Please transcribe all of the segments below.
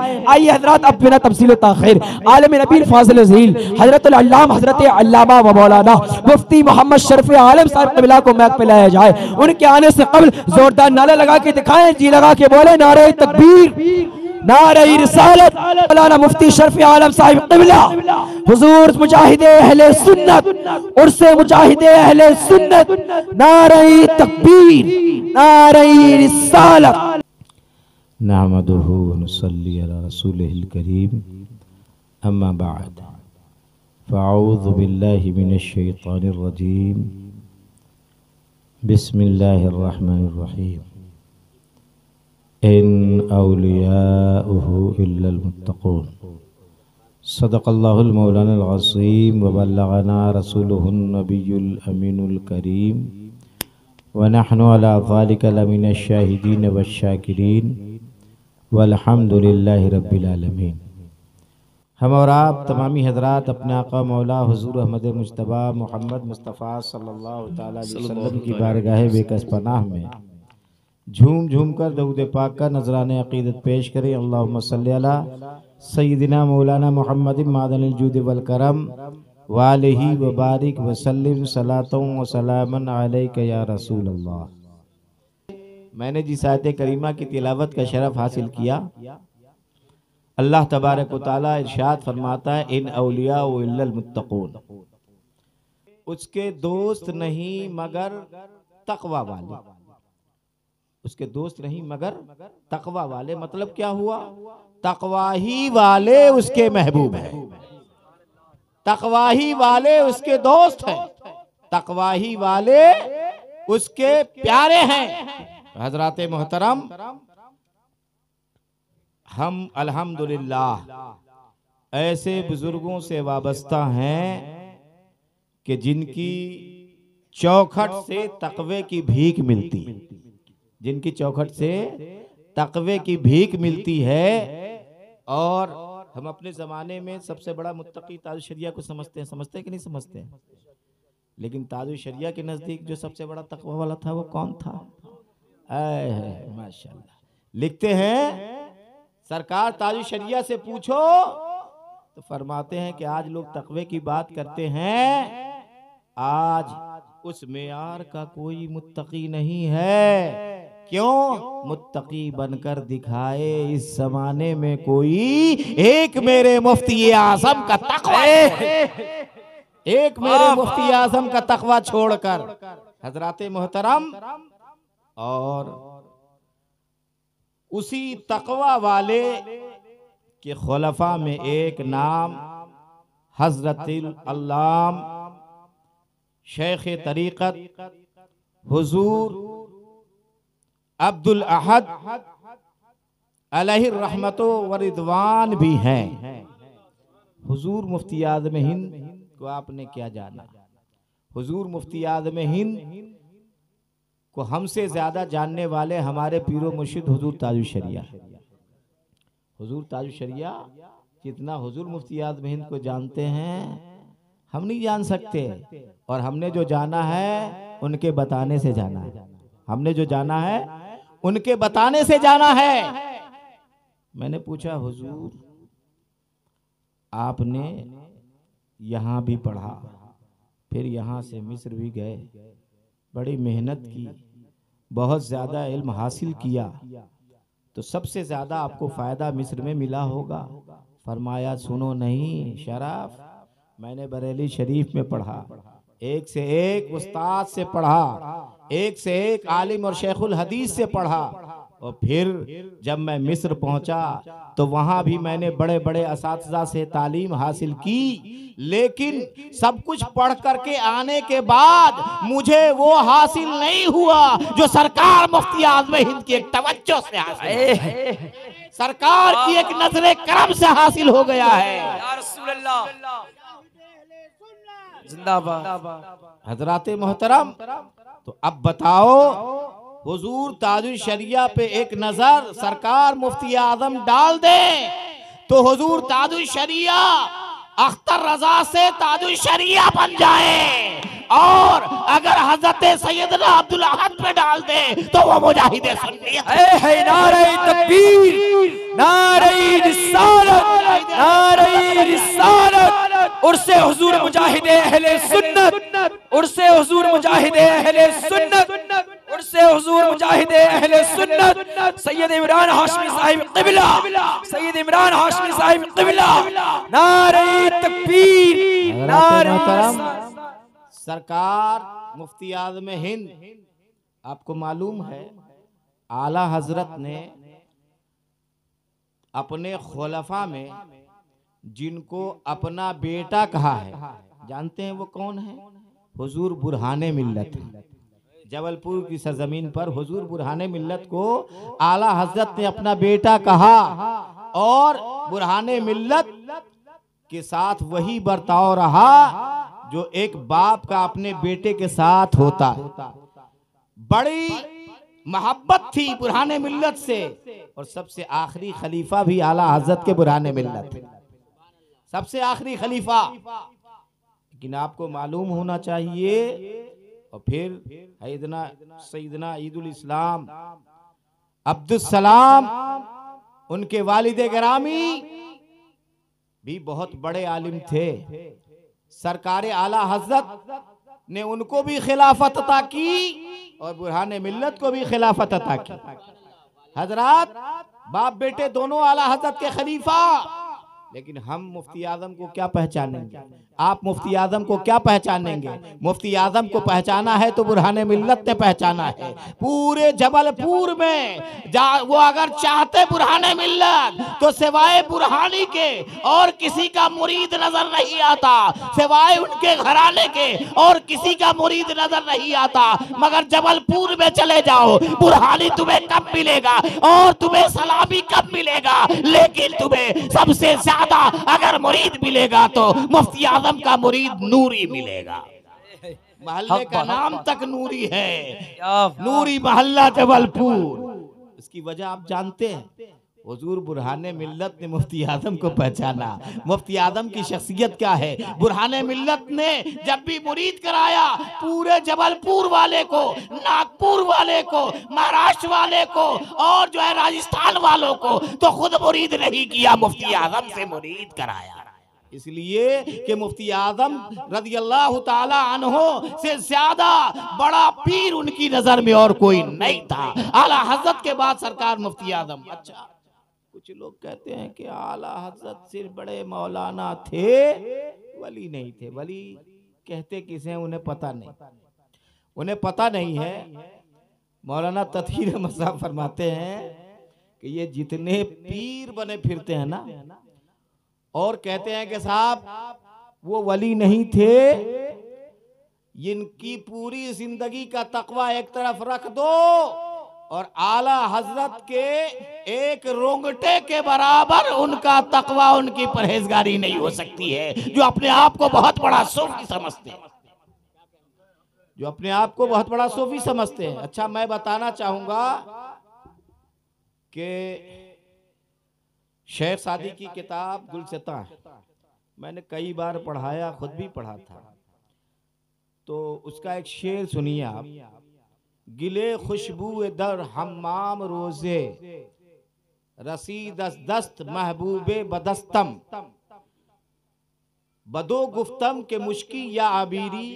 आइए हजरत, अब बिना तफसील ताखिर आलम नबी फाज़िल ज़ील हजरत अल्लामा हजरत अल्लामा व मौलाना मुफ्ती मोहम्मद शरीफ आलम साहब क़िबला को महक पिलाया जाए। उनके आने से कबल जोरदार नारा लगा के दिखाएं, जी लगा के बोले नारे तकबीर, नारे रिसालत, मौलाना मुफ्ती शरीफ आलम साहब क़िबला हुजूर मुजाहिदे अहले सुन्नत, उर्से मुजाहिदे अहले सुन्नत, नारे तकबीर, नारे रिसालत। नहमदुहु व नुसल्ली अला रसूलिहिल करीम, अम्मा बाद, फ़अऊज़ु बिल्लाहि मिनश शैतानिर रजीम, बिस्मिल्लाहिर रहमानिर रहीम। इन औलियाउहु इल्लल मुत्तक़ून। सदक़ल्लाहुल मौलानाल अज़ीम व बल्लगना रसूलुहुन नबियुल अमीनुल करीम व नहनु अला ज़ालिका लमिनश शाहिदीन वश्शाकिरीन वल्हम्दुलिल्लाहि रब्बिल आलमीन। हम और आप तमामी हज़रात अपने आका मौला हुज़ूर अहमद मुज्तबा मोहम्मद मुस्तफ़ा सल्लल्लाहु तआला अलैहि वसल्लम की बारगाह बेकस पनाह में झूम झूम कर दरूद पाक का नजराने अक़ीदत पेश करें। अल्लाहुम्मा सल्ली अला सय्यिदिना मौलाना मुहम्मद मादनिल जूद वल करम व आलिहि व बारिक व सल्लिम सलातों व सलामन अलैका या रसूल अल्लाह। मैंने जिस आयत करीमा की तिलावत का शरफ हासिल किया, अल्लाह तबारक व तआला इरशाद फरमाता है, इन औलिया व इल्लल मुत्तक़ून, उसके दोस्त नहीं मगर तक़वा वाले, उसके दोस्त नहीं मगर तक़वा वाले। मतलब क्या हुआ? तक़वा ही वाले उसके महबूब हैं, तक़वा ही वाले उसके दोस्त हैं, तक़वा ही वाले उसके प्यारे हैं। हजरात मोहतरम, हम अल्हम्दुलिल्लाह ऐसे बुजुर्गों से वाबस्ता हैं कि जिनकी चौखट से तक़वे की भीख मिलती, जिनकी चौखट से तक़वे की भीख मिलती है। और हम अपने ज़माने में सबसे बड़ा मुत्तकी ताजुश शरिया को समझते हैं, समझते हैं कि नहीं समझते हैं? लेकिन ताजुश शरिया के नज़दीक जो सबसे बड़ा तक़वा वाला था वो कौन था? माशाअल्लाह। लिखते हैं सरकार ताजुश शरिया से पूछो तो फरमाते हैं कि आज लोग तक़वे की बात करते हैं, आज उस मेयार का कोई मुत्तकी नहीं है। क्यों? मुत्तकी बनकर दिखाए इस जमाने में कोई एक मेरे मुफ्ती आज़म का तक़वा, एक मेरे मुफ्ती आज़म का तक़वा छोड़कर। हजराते मोहतरम, और उसी तक़वा वाले के खुलफा में एक नाम हज़रतुल अल्लाम शेख तरीक़त हुजूर अब्दुल अहद अलैहि रहमतो व रिदवान भी हैं। हुजूर मुफ्ती आज़म हिंद को आपने क्या जाना? हुजूर मुफ्ती आज़म हिंद को हमसे ज्यादा जानने वाले हमारे पीरो मुर्शिद हुजूर ताजुश शरिया। हुजूर ताजुश शरिया जितना हुजूर मुफ्ती आज़म हिंद को जानते हैं हम नहीं जान सकते। और हमने जो जाना है उनके बताने से जाना है, हमने जो जाना है उनके बताने से जाना है। मैंने पूछा, हुजूर आपने यहाँ भी पढ़ा, फिर यहाँ से मिस्र भी गए, बड़ी मेहनत की, बहुत ज़्यादा इल्म हासिल किया, तो सबसे ज़्यादा आपको फ़ायदा मिस्र में मिला होगा। फरमाया, सुनो नहीं शराफ, मैंने बरेली शरीफ में पढ़ा, एक से एक उस्ताद से पढ़ा, एक से एक आलिम और शेखुल हदीस से पढ़ा। और फिर जब मैं मिस्र पहुंचा तो वहां भी मैंने बड़े बड़े असातिज़ा से तालीम हासिल की, लेकिन सब कुछ पढ़ करके आने के बाद मुझे वो हासिल नहीं हुआ जो सरकार मुफ्ती आज़म हिंद की एक तवज्जो से हासिल है, सरकार की एक नजरे करम से हासिल हो गया है। या रसूल अल्लाह, जिंदाबाद। हजराते मोहतरम, तो अब बताओ, हुजूर ताजुश शरिया पे एक नजर सरकार मुफ्ती आज़म डाल दे तो हुजूर ताजुश शरिया अख्तर रजा से ताजुश शरिया बन जाए, और अगर हजरत सैयदना अब्दुल अहद पे डाल दे तो वो मुजाहिद सुन्नी है। नारे तकबीर, नारे उर्से हुजूर मुजाहिदे अहले सुन्नत, उर्से हुजूर मुजाहिदे अहले सुन्नत, उर्से हुजूर मुजाहिदे अहले सुन्नत। सैयद इमरान हाशमी साहिब क़िबला, सैयद इमरान हाशमी साहिब क़िबला, नारे तकबीर, नारे सरकार मुफ्ती आज़म हिंद, आपको मालूम है आला हजरत ने अपने खुलफा में जिनको अपना बेटा कहा है, जानते हैं वो कौन है? हुजूर बुरहाने मिल्लत। जबलपुर की सरजमीन पर हुजूर बुरहाने मिल्लत को आला हजरत ने अपना बेटा कहा और बुरहाने मिल्लत के साथ वही बर्ताव रहा जो एक बाप का अपने बेटे के साथ होता। बड़ी मोहब्बत थी बुरहाने मिल्लत से, और सबसे आखिरी खलीफा भी आला हजरत के बुरहाने मिल्लत, सबसे आखिरी खलीफा। लेकिन आपको मालूम होना चाहिए, और फिर सैयदना ईदुल इस्लाम अब्दुल सलाम उनके वालिद गिरामी भी बहुत बड़े आलिम थे। सरकार आला हजरत ने उनको भी खिलाफत अता की और बुरहाने मिल्लत को भी खिलाफत अता की। हजरात, बाप बेटे दोनों आला हजरत के खलीफा। लेकिन हम मुफ्ती आजम को क्या पहचानेंगे? आप मुफ्ती आजम को क्या पहचानेंगे? मुफ्ती आजम को पहचाना है तो बुरहाने मिल्लत ने पहचाना है। पूरे जबलपुर में वो अगर चाहते बुरहाने मिल्लत तो सिवाय बुरहानी के और किसी का मुरीद नजर नहीं आता, सिवाय उनके घराने के और किसी का मुरीद नजर नहीं आता। मगर जबलपुर में चले जाओ, बुरहानी तुम्हें कब मिलेगा और तुम्हें सलामी कब मिलेगा, लेकिन तुम्हें सबसे अगर मुरीद मिलेगा तो मुफ्ती आजम का मुरीद नूरी मिलेगा। मोहल्ले का नाम तक नूरी है, नूरी मोहल्ला जबलपुर। इसकी वजह आप जानते हैं, हुजूर बुरहाने मिल्लत ने मुफ्ती आजम को पहचाना। मुफ्ती आजम की शख्सियत क्या है? बुरहाने मिल्लत ने जब भी मुरीद कराया, पूरे जबलपुर वाले को, नागपुर वाले को, महाराष्ट्र वाले को और जो है राजस्थान वालों को तो खुद मुरीद नहीं किया, मुफ्ती आजम से मुरीद कराया। इसलिए कि मुफ्ती आजम रज़ियल्लाहु ताला अन्हो से ज्यादा बड़ा पीर उनकी नजर में और कोई नहीं था। आला हजरत के बाद सरकार मुफ्ती आजम। अच्छा, कुछ लोग कहते हैं कि आला हजरत सिर्फ बड़े मौलाना थे, वली नहीं थे। वली कहते किसे, उन्हें पता नहीं, उन्हें पता नहीं है। मौलाना ततहीर अहमद साहब फरमाते हैं कि ये जितने पीर बने फिरते हैं ना, और कहते हैं कि साहब वो वली नहीं थे, इनकी पूरी जिंदगी का तकवा एक तरफ रख दो और आला हजरत के एक रोंगटे के बराबर उनका तकवा, उनकी परहेजगारी नहीं हो सकती है। जो अपने आप को बहुत बड़ा सूफी समझते हैं, जो अपने आप को बहुत बड़ा सूफी समझते हैं। अच्छा, मैं बताना चाहूंगा कि शेर सादी की किताब गुलसिता मैंने कई बार पढ़ाया, खुद भी पढ़ा था। तो उसका एक शेर सुनिए आप। गिले खुशबू दर हम्माम रोजे रसीद दस्त महबूबे बदस्तम बदो गुफ्तम के मुश्की या आबीरी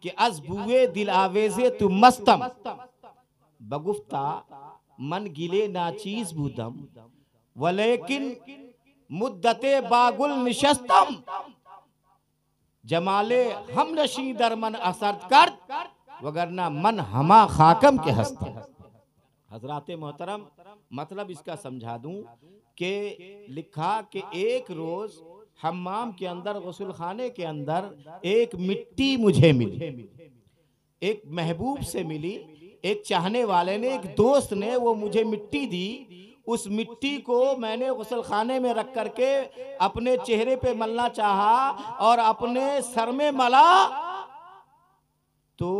के अजबुए दिल आवेजे तु मस्तम बगुफ्ता मन गिले नाचीज बूदम वलेकिन मुद्दते बागुल निशस्तम जमाले हम नशी दर मन असर कर वगरना मन हमा खाकम के हस्ते। हजराते मोहतरम, मतलब इसका समझा दूं कि लिखा कि एक रोज हम्माम के अंदर, गुस्ल खाने के अंदर एक मिट्टी मुझे मिली, एक महबूब से मिली, एक चाहने वाले ने, एक दोस्त ने वो मुझे मिट्टी दी। उस मिट्टी को मैंने गुस्ल खाने में रख करके अपने चेहरे पे मलना चाहा और अपने सर में मला। तो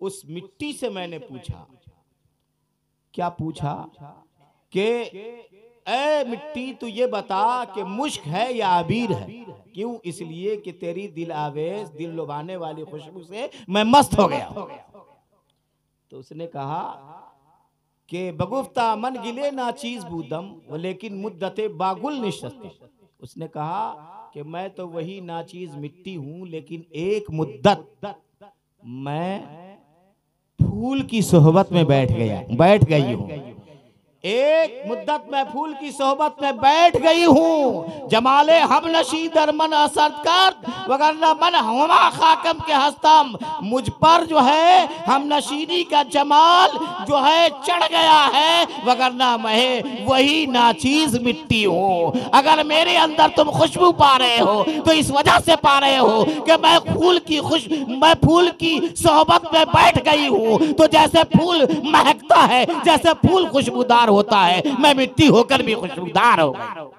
उस मिट्टी से मैंने पूछा, क्या पूछा कि ए मिट्टी, तू ये बता कि मुश्क है या आबीर है? क्यों? इसलिए कि तेरी दिल आवेज, दिल लुभाने वाली खुशबू से मैं मस्त हो गया। तो उसने कहा कि बगुफ्ता मन गिले ना चीज बूदम लेकिन मुद्दते बागुल निशस्त। उसने कहा कि मैं तो वही नाचीज मिट्टी हूं, लेकिन एक मुद्दत मैं फूल की सोहबत में बैठ गई हूं। एक मुद्दत मैं फूल की सोहबत में बैठ गई हूँ। जमाले हम नशी दर मन असर कर वगरना मन हमा खाकम के हस्तम। मुझ पर जो है हम नशीनी का जमाल जो है चढ़ गया है, वगरना मैं वही नाचीज मिट्टी हूँ। अगर मेरे अंदर तुम खुशबू पा रहे हो तो इस वजह से पा रहे हो कि मैं फूल की सोहबत में बैठ गई हूँ। तो जैसे फूल महकता है, जैसे फूल खुशबूदार होता है, मैं मिट्टी होकर भी खुशबूदार हो गई।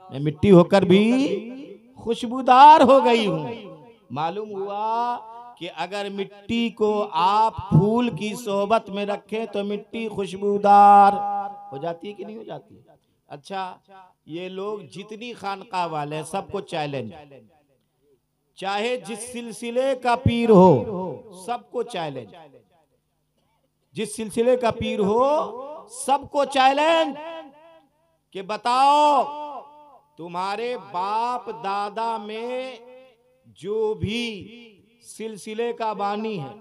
मैं मिट्टी होकर भी खुशबूदार हो गई हूं। मालूम हुआ कि अगर मिट्टी को आप फूल की सोहबत में रखें तो मिट्टी खुशबूदार हो जाती है कि नहीं हो जाती? अच्छा, ये लोग जितनी खानका वाले सबको चैलेंज, चाहे जिस सिलसिले का पीर हो सबको चैलेंज, जिस सिलसिले का पीर हो सबको चैलेंज कि बताओ तुम्हारे बाप दादा में जो भी सिलसिले का बानी है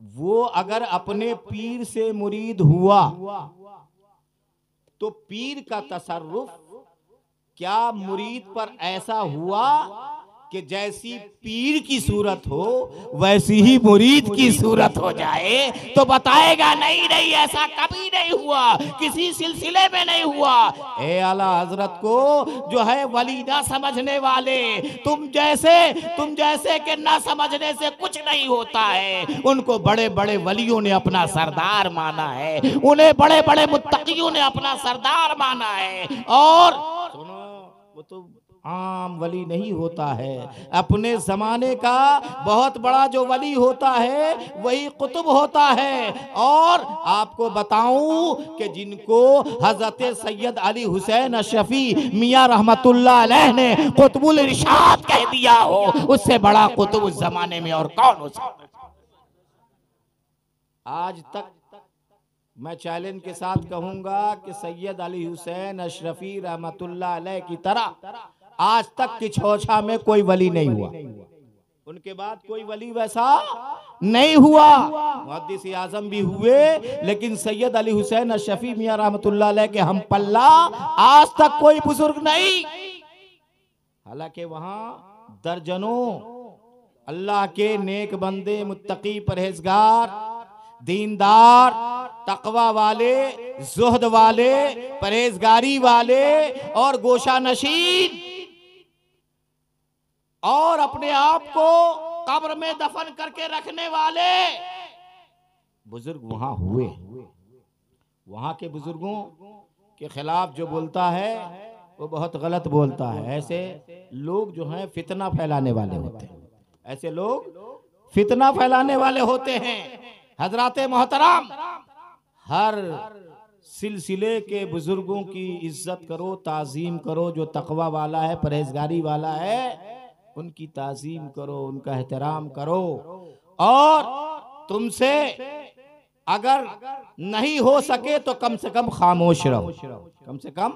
वो अगर अपने पीर से मुरीद हुआ तो पीर का तसर्रुफ क्या मुरीद पर ऐसा हुआ कि जैसी पीर की सूरत हो वैसी ही मुरीद की सूरत हो जाए? तो बताएगा नहीं नहीं, ऐसा कभी नहीं हुआ, किसी सिलसिले में नहीं हुआ। ए आला हजरत को जो है वली ना समझने वाले, तुम जैसे कि ना समझने से कुछ नहीं होता है। उनको बड़े बड़े वलियों ने अपना सरदार माना है, उन्हें बड़े बड़े मुत्तकियों ने अपना सरदार माना है। और सुनो, वो तो आम वली नहीं होता है। अपने जमाने का बहुत बड़ा जो वली होता है वही कुतुब होता है। और आपको बताऊं कि जिनको हजरत सैयद अली हुसैन अशरफी मियां रहमतुल्लाह अलैह ने कुतुबुल इरशाद कह दिया हो, उससे बड़ा कुतुब उस जमाने में और कौन हो सकता है? आज तक मैं चैलेंज के साथ कहूंगा कि सैयद अली हुसैन अशरफी रहमतुल्लाह अलैह की तरह आज तक की छोछा में कोई वली नहीं हुआ, उनके बाद कोई वली वैसा नहीं हुआ। मुहद्दिस आजम भी हुए, लेकिन सैयद अली हुसैन अशरफी मियां रहमतुल्लाह अलैह के हम पल्ला आज तक कोई बुजुर्ग नहीं। हालांकि वहां दर्जनों अल्लाह के नेक बंदे, मुत्तकी, परहेजगार, दीनदार, तकवा वाले, जुहद वाले, परहेजगारी वाले और गोशा नशीन और अपने आप को कब्र में दफन करके रखने वाले बुजुर्ग वहां हुए। वहां के बुजुर्गों के खिलाफ जो बोलता है वो बहुत गलत बोलता है। ऐसे लोग जो हैं फितना फैलाने वाले होते हैं, ऐसे लोग फितना फैलाने वाले होते हैं। हजरात मोहतरम, हर सिलसिले के बुजुर्गों की इज्जत करो, ताजीम करो। जो तकवा वाला है, परहेजगारी वाला है, उनकी ताजीम करो, उनका एहतराम करो। और तुमसे अगर नहीं हो सके तो कम से कम खामोश रहो, कम से कम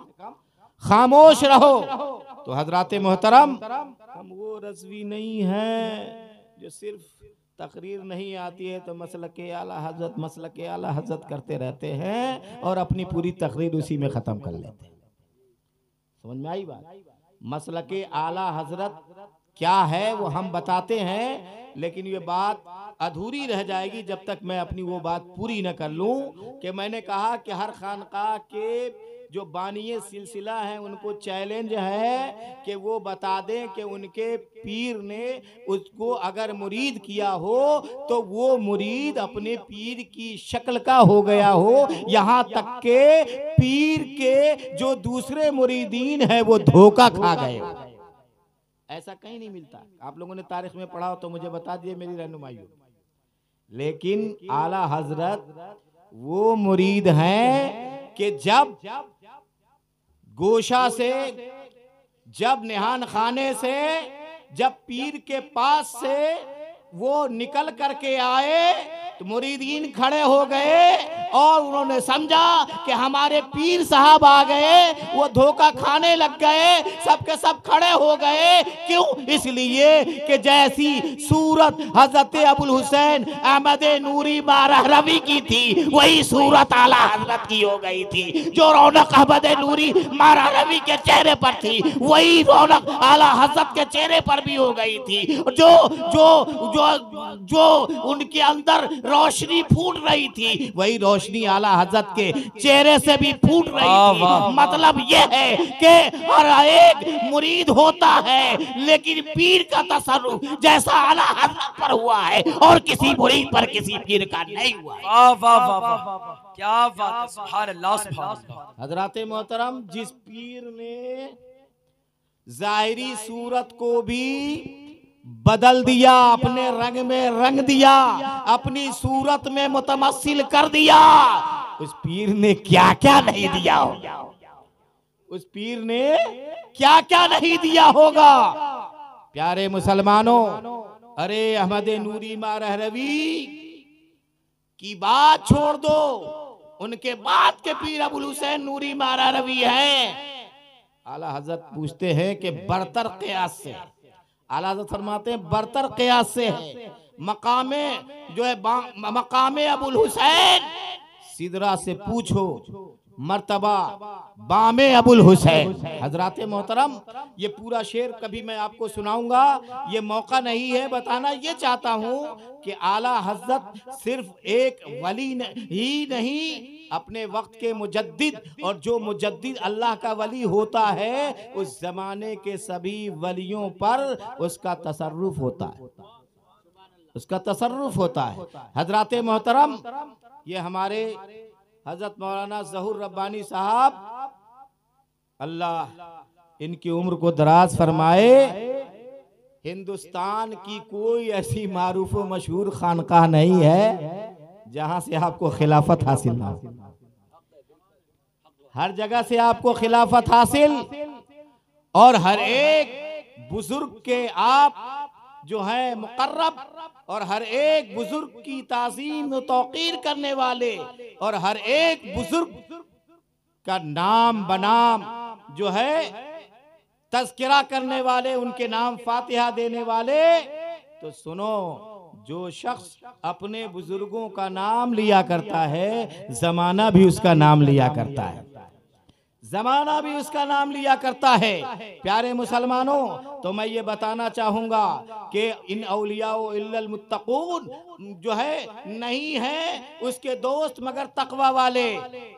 खामोश रहो। तो हजरात मोहतरम, हम वो रज़वी नहीं हैं जो सिर्फ तकरीर नहीं आती है तो मसलके आला हजरत करते रहते हैं और अपनी पूरी तकरीर उसी में ख़त्म कर लेते हैं। समझ में आई बात? मसलके आला हजरत क्या है वो हम बताते हैं, लेकिन ये बात अधूरी रह जाएगी जब तक मैं अपनी वो बात पूरी न कर लूं कि मैंने कहा कि हर खानका के जो बानिये सिलसिला है उनको चैलेंज है कि वो बता दें कि उनके पीर ने उसको अगर मुरीद किया हो तो वो मुरीद अपने पीर की शक्ल का हो गया हो। यहाँ तक के पीर के जो दूसरे मुरीदीन है वो धोखा खा गए। ऐसा कहीं नहीं मिलता। आप लोगों ने तारीख में पढ़ा हो तो मुझे बता दिए मेरी रहनुमाई हो। लेकिन आला हजरत वो मुरीद हैं कि जब गोशा से, जब निहान खाने से, जब पीर के पास से वो निकल करके आए तो मुरीदीन खड़े हो गए और उन्होंने समझा कि हमारे पीर साहब आ गए, वो धोखा खाने लग गए, सबके सब खड़े हो गए। क्यों? इसलिए कि जैसी सूरत हजरत अबुल हुसैन अहमद नूरी मारहरवी की थी, वही सूरत आला हजरत की हो गई थी। जो रौनक अहमद नूरी मारहरवी के चेहरे पर थी, वही रौनक आला हजरत के चेहरे पर भी हो गई थी। जो जो जो जो उनके अंदर रोशनी फूट रही थी, वही रोशनी आला हजरत के चेहरे से भी फूट रही थी। मतलब यह है कि हर एक मुरीद होता है, लेकिन पीर का तसर्रुफ जैसा आला हजरत पर हुआ है और किसी मुरीद पर किसी पीर का नहीं हुआ। वाह वाह वाह वाह, क्या बात है, सुभान अल्लाह सुभान अल्लाह। हजरत मोहतरम, जिस पीर ने जाहिरी सूरत को भी बदल दिया, अपने रंग में रंग दिया, अपनी सूरत में मुतमस्सिल कर दिया, उस पीर ने क्या क्या नहीं दिया होगा। उस पीर ने क्या क्या नहीं दिया होगा। प्यारे मुसलमानों, अरे अहमद नूरी मारहरवी की बात छोड़ दो, उनके बाद के पीर अबुल हुसैन नूरी मारहरवी हैं। आला हजरत पूछते हैं कि बरतर क़ियास से, आला हजरत फरमाते हैं बरतर क़ियास से है। मकामे जो है मकामे अबुल हुसैन, सिदरा से पूछो मर्तबा बामे अबुल हुसैन। हजरात मोहतरम, ये पूरा शेर कभी मैं आपको सुनाऊंगा, ये मौका नहीं है। बताना ये चाहता हूँ कि आला हजरत सिर्फ एक वली ही नहीं, अपने वक्त के मुजद्दिद, और जो मुजद्दिद अल्लाह का वली होता है, उस जमाने के सभी वलियों पर उसका तसर्रुफ होता है, उसका तसर्रुफ होता है। हजरात मोहतरम, ये हमारे हजरत मौलाना ज़हूर रब्बानी साहब, अल्लाह इनकी उम्र को दराज फरमाए, हिंदुस्तान की कोई ऐसी मारूफ व मशहूर खानकाह नहीं है जहां से आपको खिलाफत हासिल ना हो। हर जगह से आपको खिलाफत हासिल, और हर एक बुजुर्ग के आप जो है मुकर्रब, और हर एक बुजुर्ग की ताज़ीम व तौक़ीर करने वाले, और हर एक बुजुर्ग का नाम बनाम जो है तज़किरा करने वाले, उनके नाम फातिहा देने वाले। तो सुनो, जो शख्स अपने बुजुर्गों का नाम लिया करता है, जमाना भी उसका नाम लिया करता है, जमाना भी उसका नाम लिया करता है। प्यारे मुसलमानों, तो मैं ये बताना चाहूंगा कि इन औलिया इल्लल मुत्तकून जो है नहीं है उसके दोस्त मगर तकवा वाले।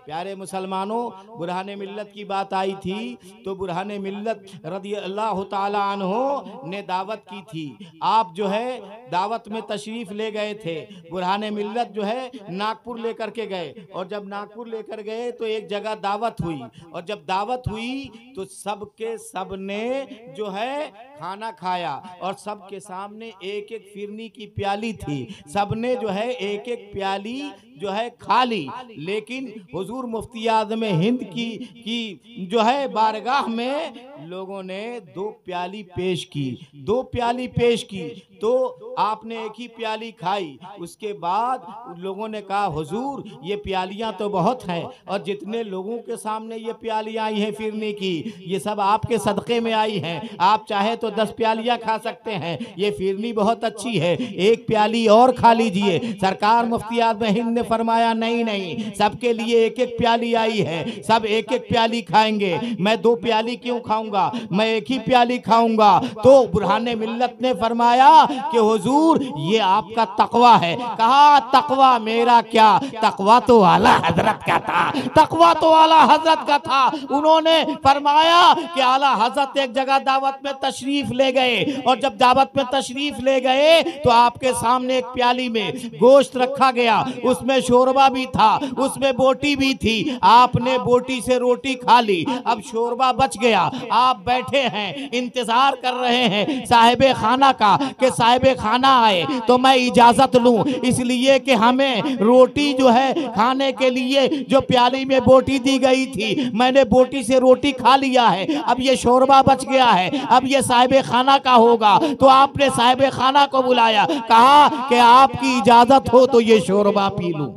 प्यारे मुसलमानों, बुरहाने मिल्लत की बात आई थी, तो बुरहाने मिल्लत रज़ी अल्लाह ताला अन्हो ने दावत की थी। आप जो है दावत में तशरीफ ले गए थे। बुरहाने मिल्लत जो है नागपुर लेकर के गए, और जब नागपुर लेकर गए तो एक जगह दावत हुई, और जब दावत हुई तो सबके सब ने जो है खाना खाया, और सबके सामने एक एक फिरनी की प्याली थी, सबने जो है एक एक प्याली जो है खा ली। लेकिन हुजूर मुफ्ती आज़म हिंद की जो है बारगाह में लोगों ने 2 प्याली पेश की, 2 प्याली पेश की, तो आपने एक ही प्याली खाई। उसके बाद लोगों ने कहा, हुजूर ये प्यालियां तो बहुत हैं, और जितने लोगों के सामने ये प्यालियां आई हैं फिरनी की, ये सब आपके सदक़े में आई हैं, आप चाहे तो 10 प्यालियां खा सकते हैं, ये फिरनी बहुत अच्छी है, एक प्याली और खा लीजिए। सरकार मुफ्ती आज़म हिंद ने फरमाया, नहीं नहीं, सबके लिए एक एक प्याली आई है, सब एक एक प्याली खाएंगे, मैं 2 प्याली क्यों खाऊंगा, मैं एक ही प्याली खाऊंगा। तो बुरहाने मिल्लत ने फरमाया कि हुजूर ये आपका तकवा है। कहा, तकवा मेरा क्या, तकवा तो आला हजरत का था, तकवा तो आला हजरत का था। उन्होंने फरमाया कि आला हजरत एक जगह दावत में तशरीफ ले गए, और जब दावत में तशरीफ ले गए तो आपके सामने एक प्याली में गोश्त रखा गया, उसमें शोरबा भी था, उसमें बोटी भी थी, आपने बोटी से रोटी खा ली, अब शोरबा बच गया, आप बैठे हैं इंतजार कर रहे हैं साहिबे खाना का कि साहिबे खाना आए तो मैं इजाजत लूं, इसलिए कि हमें रोटी जो है खाने के लिए जो प्याली में बोटी दी गई थी, मैंने बोटी से रोटी खा लिया है, अब ये शोरबा बच गया है, अब ये साहिबे खाना का होगा। तो आपने साहिबे खाना को बुलाया, कहा कि आपकी इजाजत हो तो ये शोरबा पी लूं।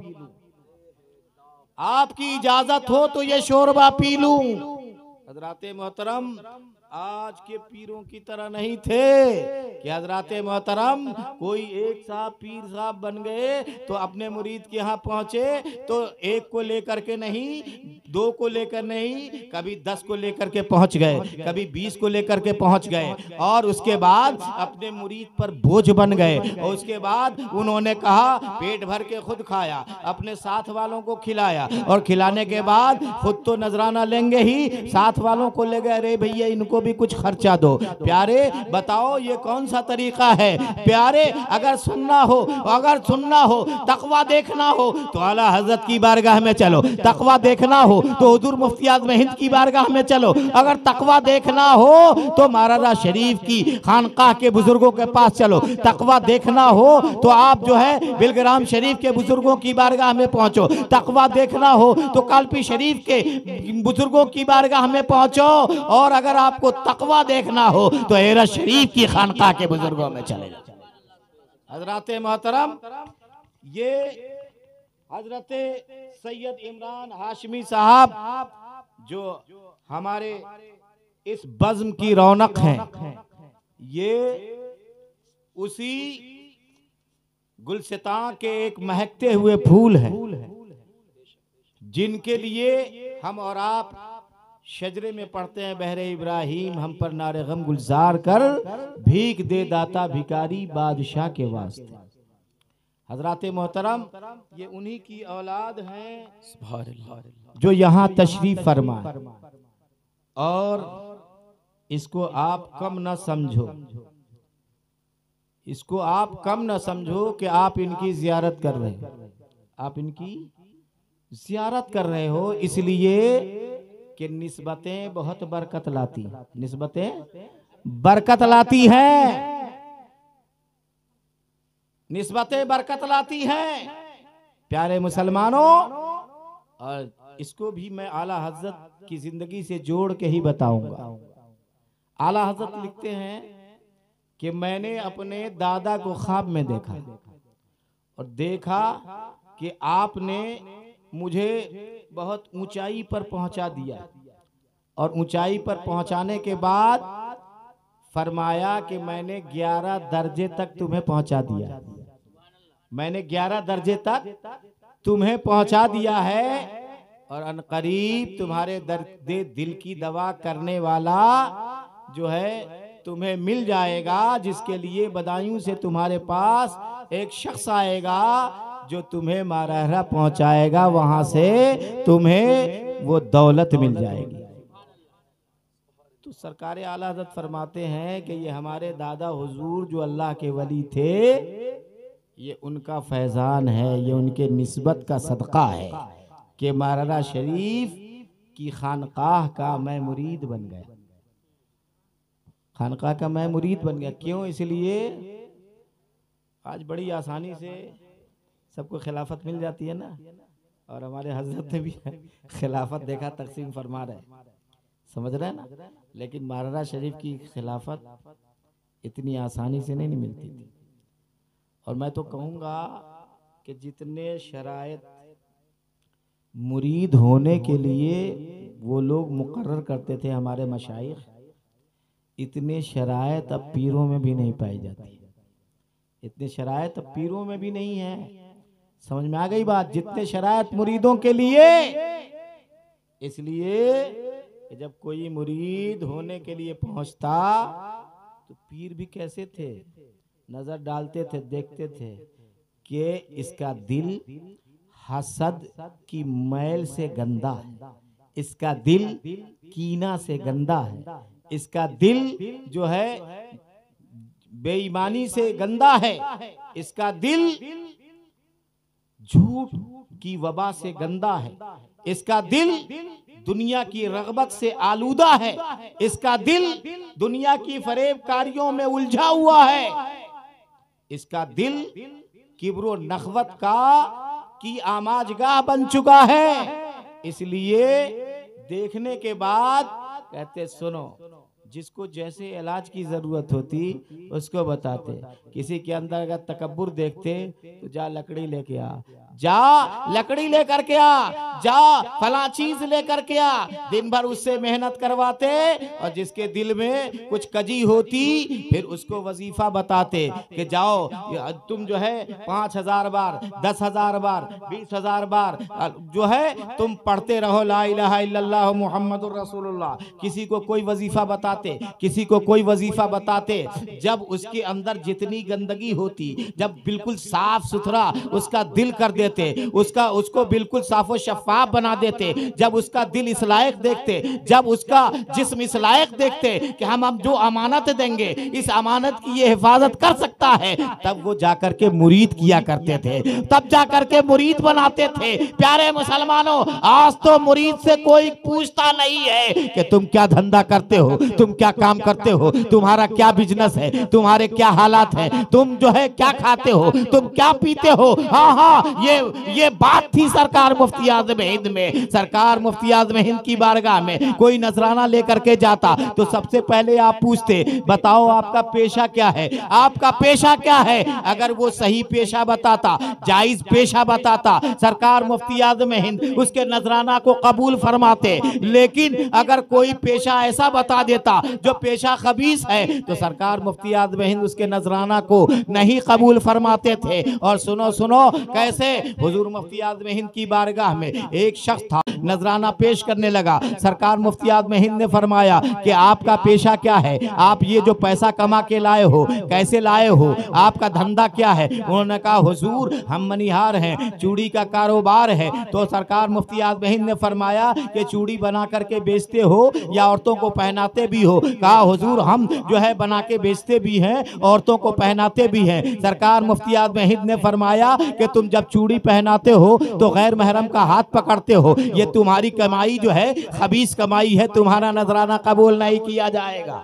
आपकी इजाजत हो तो ये शोरबा पी लूं। हजराते मोहतरम आज के पीरों की तरह नहीं थे कि हजराते मोहतरम कोई एक साहब पीर साहब बन गए तो अपने मुरीद के यहाँ पहुंचे तो एक को लेकर के नहीं, दो को लेकर नहीं, कभी 10 को लेकर के पहुंच गए, कभी 20 को लेकर के पहुंच गए और उसके बाद अपने मुरीद पर बोझ बन गए। और उसके बाद उन्होंने कहा पेट भर के खुद खाया, अपने साथ वालों को खिलाया और खिलाने के बाद खुद तो नजराना लेंगे ही, साथ वालों को ले गए, अरे भैया इनको भी कुछ खर्चा दो। प्यारे बताओ ये कौन सा तरीका है? प्यारे अगर सुनना हो, तकवा देखना हो तो आला हजरत की बारगाह में चलो, तकवा देखना हो तो हुजूर मुफ्ती आज़म हिंद की बारगाह में चलो, अगर तकवा देखना हो तो महाराजा शरीफ की खानकाह के बुजुर्गों के पास चलो, तकवा देखना हो तो आप जो है बिलग्राम शरीफ के बुजुर्गों की बारगाह में पहुंचो, तकवा देखना हो तो कालपी शरीफ के बुजुर्गों की बारगाह में पहुंचो, और अगर आपको तकवा देखना हो तो हेरा शरीफ की खानकाह के बुजुर्गों में चले जाओ। हजरते मोहतरम ये हजरते सैयद इमरान हाशमी साहब जो हमारे इस बज़्म की रौनक हैं, ये उसी गुलसितां के एक महकते हुए फूल हैं जिनके लिए हम और आप शजरे में पढ़ते हैं, बहरे इब्राहिम हम पर नारे गम गुलजार कर, भीख दे दाता भिकारी बादशाह के वास्ते। हजराते मोहतरम ये उन्हीं की औलाद हैं जो यहाँ तशरीफ फरमा, और इसको आप कम न समझो, इसको आप कम न समझो कि आप इनकी जियारत कर रहे हो, आप इनकी जियारत कर रहे हो इसलिए कि निस्बतें बहुत बरकत लाती, निस्बतें बरकत लाती हैं, निस्बतें बरकत लाती हैं प्यारे मुसलमानों। और इसको भी मैं आला हजरत की जिंदगी से जोड़ के ही बताऊंगा। आला हजरत लिखते हैं कि मैंने अपने दादा को ख्वाब में देखा और देखा कि आपने मुझे बहुत ऊंचाई पर पहुंचा दिया, और ऊंचाई पर पहुंचाने के बाद फरमाया कि मैंने 11 दर्जे तक तुम्हें पहुंचा दिया, मैंने 11 दर्जे तक तुम्हें पहुंचा दिया है, और अनकरीब तुम्हारे दर्द दिल की दवा करने वाला जो है तुम्हें मिल जाएगा, जिसके लिए बदायूं से तुम्हारे पास एक शख्स आएगा जो तुम्हें मारहरा पहुंचाएगा, वहां से तुम्हें वो दौलत मिल जाएगी। तो सरकार आला हज़रत फरमाते हैं कि ये हमारे दादा हुजूर जो अल्लाह के वली थे, ये उनका फैजान है, ये उनके निस्बत का सदका है कि मारहरा शरीफ की खानकाह का मैं मुरीद बन गया, खानकाह का मैं मुरीद बन गया। क्यों? इसलिए आज बड़ी आसानी से सबको खिलाफत मिल जाती है ना, और हमारे हजरत ने भी खिलाफत देखा तकसीम फरमा रहे, समझ रहे हैं ना, लेकिन महाराजा शरीफ की खिलाफत इतनी आसानी से नहीं मिलती थी। और मैं तो कहूँगा कि जितने शराइत मुरीद होने के लिए वो लोग मुकर्रर करते थे हमारे मशाइख, इतने शराइत अब पीरों में भी नहीं पाई जाती, इतने शराइत अब पीरों में भी नहीं है। समझ में आ गई बात? जितने शराइत मुरीदों के लिए, इसलिए जब कोई मुरीद होने के लिए पहुंचता तो पीर भी कैसे थे, नजर डालते थे, देखते थे कि इसका दिल हसद की मैल से गंदा है, इसका दिल कीना से गंदा है, इसका दिल जो है बेईमानी से गंदा है, इसका दिल झूठ की वबा से गंदा है, इसका दिल दुनिया की रगबत से आलूदा है, इसका दिल दुनिया की फरेबकारियों में उलझा हुआ है, इसका दिल किब्रो नखवत की आमाजगाह बन चुका है। इसलिए देखने के बाद कहते सुनो जिसको जैसे इलाज की जरूरत होती उसको बताते। किसी के अंदर अगर तकब्बुर देखते तो जा लकड़ी लेके आ, जा लकड़ी लेकर के आ, जा फला चीज लेकर के आ। दिन भर उससे मेहनत करवाते और जिसके दिल में कुछ कजी होती फिर उसको वजीफा बताते कि जाओ तुम जो है 5000 बार 10,000 बार 20,000 बार जो है तुम पढ़ते रहो ला इलाहा इल्लल्लाह मुहम्मदुर रसूलुल्लाह। किसी को कोई वजीफा बताते, किसी को कोई वजीफा बताते। जब उसके अंदर जितनी गंदगी होती, जब बिल्कुल साफ सुथरा उसका दिल कर देते, उसको बिल्कुल साफो शफाफ बना देते, जब उसका दिल इस लायक देखते, जब उसका जिस्म इस लायक देखते कि हम जो अमानत देंगे इस अमानत की ये हिफाजत कर सकता है, तब वो जाकर के मुरीद किया करते थे, तब जाकर के मुरीद बनाते थे। प्यारे मुसलमानों, आज तो मुरीद से कोई पूछता नहीं है कि तुम क्या धंधा करते हो, तुम क्या काम करते हो, तुम्हारा क्या बिजनेस है, तुम्हारे क्या हालात है, तुम जो है क्या खाते हो, तुम क्या पीते हो। हाँ हाँ, ये बात थी सरकार मुफ्ती आज़म हिंद में। सरकार मुफ्ती आज़म हिंद की बारगाह में कोई नजराना लेकर के जाता तो सबसे पहले आप पूछते, बताओ आपका पेशा क्या है, आपका पेशा क्या है। अगर वो सही पेशा बताता, जायज पेशा बताता, सरकार मुफ्ती आज़म हिंद उसके नजराना को कबूल फरमाते। लेकिन अगर कोई पेशा ऐसा बता देता जो पेशा खबीस है तो सरकार मुफ्ती आज़म हिंद उसके नजराना को नहीं कबूल फरमाते थे। और सुनो सुनो कैसे हुजूर मुफ्ती आज़म हिंद की बारगाह में एक शख्स था, नजराना पेश करने लगा। सरकार मुफ्ती आज़म हिंद ने फरमाया कि आपका पेशा क्या है, आप ये जो पैसा कमा के लाए हो कैसे लाए हो, आपका धंधा क्या है। उन्होंने कहा हुजूर हम मनिहार हैं, चूड़ी का कारोबार है। तो सरकार मुफ्ती आज़म हिंद ने फरमाया कि चूड़ी बना करके बेचते हो या औरतों को पहनाते भी हो। कहा हुजूर हम जो है बना के बेचते भी हैं, औरतों को पहनाते भी हैं। सरकार मुफ्ती आज़म हिंद ने फरमाया कि तुम जब चूड़ी पहनाते हो तो गैर महरम का हाथ पकड़ते हो, ये तुम्हारी कमाई जो है खबीस कमाई है, तुम्हारा नजराना कबूल नहीं किया जाएगा,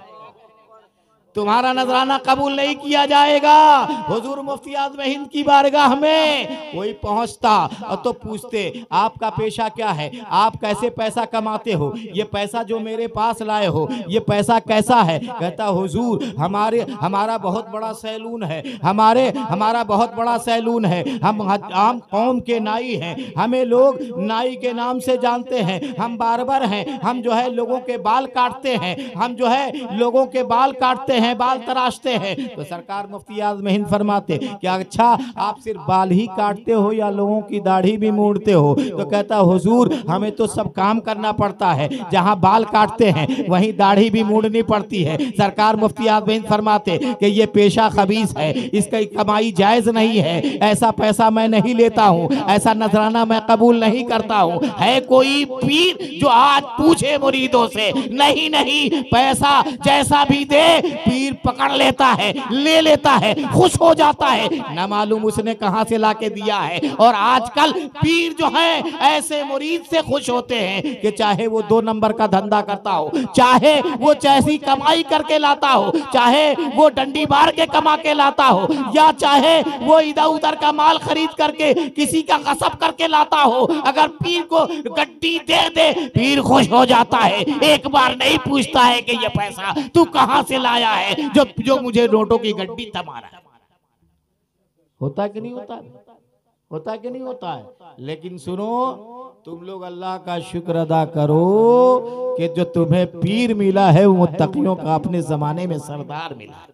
तुम्हारा नजराना कबूल नहीं किया जाएगा। हुजूर मुफ्ती आज़म हिंद की बारगाह में कोई पहुंचता और तो पूछते आपका पेशा क्या है, आप कैसे पैसा कमाते हो, ये पैसा जो मेरे पास लाए हो ये पैसा कैसा है। कहता हुजूर हमारा बहुत बड़ा सैलून है, हमारा बहुत बड़ा सैलून है, हम आम कौम के नाई हैं, हमें लोग नाई के नाम से जानते हैं, हम बार्बर हैं, हम जो है लोगों के बाल काटते हैं, हम जो है लोगों के बाल काटते हैं, बाल तराशते हैं। तो सरकार मुफ्ती आज़म हिंद फरमाते कि अच्छा आप सिर्फ बाल ही काटते हो या लोगों की दाढ़ी भी मूड़ते हो। तो कहता हुजूर हमें तो सब काम करना पड़ता है, जहां बाल काटते हैं वहीं दाढ़ी भी मूड़नी पड़ती है। सरकार मुफ्ती आज़म हिंद फरमाते कि ये पेशा खबीस है, इसकी कमाई जायज नहीं है, ऐसा पैसा मैं नहीं लेता हूँ, ऐसा नजराना मैं कबूल नहीं करता हूँ। है कोई पीर जो आज पूछे मुरीदों से, नहीं नहीं पैसा जैसा भी दे पीर पकड़ लेता है, ले लेता है, खुश हो जाता है, न मालूम उसने कहां से लाके दिया है। और आजकल पीर जो है ऐसे मुरीद से खुश होते हैं कि चाहे वो 2 नंबर का धंधा करता हो, चाहे वो जैसी कमाई करके लाता हो, चाहे वो डंडी मार के कमा के लाता हो, या चाहे वो इधर उधर का माल खरीद करके किसी का कसब करके लाता हो, अगर पीर को गड्डी दे दे पीर खुश हो जाता है। एक बार नहीं पूछता है कि ये पैसा तू कहां से लाया है जो मुझे नोटों की गड्डी थमा रहा है। होता है कि नहीं होता है, होता है कि नहीं होता है। लेकिन सुनो, तुम लोग अल्लाह का शुक्र अदा करो कि जो तुम्हें पीर मिला है वो मुत्तकियों का अपने जमाने में सरदार मिला,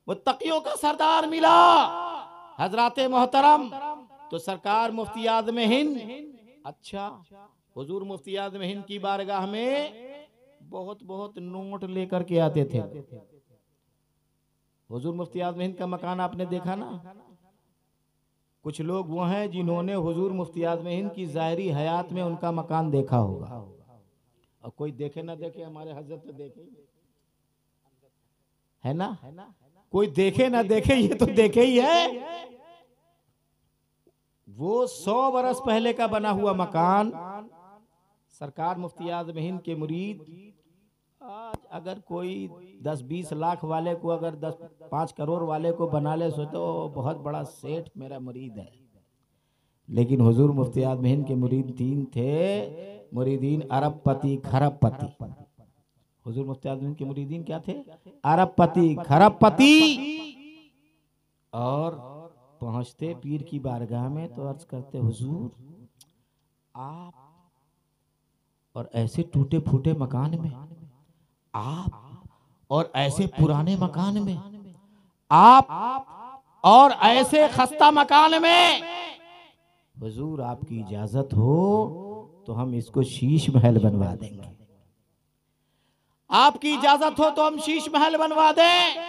मुत्तकियों का सरदार मिला हजराते मोहतरम। तो सरकार मुफ्ती आज़म हिंद, अच्छा हुजूर मुफ्ती आज़म हिंद की बारगाह में बहुत बहुत नोट लेकर के आते थे। हुजूर मुफ्ती आज़म हिंद का मकान आपने देखा ना। कुछ लोग वो हैं जिन्होंने हुजूर मुफ्ती आज़म हिंद की ज़ाहिरी हयात में उनका मकान देखा होगा, और कोई देखे ना देखे, हमारे हजरत तो देखे है ना, कोई देखे ना देखे ये तो देखे ही है। वो 100 बरस पहले का बना हुआ मकान सरकार मुफ्ती आज़म हिंद के मुरीद आज अगर कोई 10-20 लाख वाले को अगर 5 करोड़ वाले को बना ले सो तो बहुत बड़ा सेठ मेरा मुरीद है। लेकिन हुजूर मुफ्ती आज़म हिंद के मुरीद 3 थे, मुरीदीन अरबपति खरबपति। हुजूर मुफ्ती आज़म के मुरीदीन क्या थे? अरबपति, खरबपति। और पहुंचते पीर की बारगाह में तो अर्ज करते, हुजूर आप और ऐसे टूटे फूटे मकान में, आप और ऐसे पुराने मकान में, आप और ऐसे खस्ता मकान में, हुजूर आपकी इजाजत हो तो हम इसको शीश महल बनवा देंगे। आपकी इजाजत हो तो हम शीश महल बनवा दें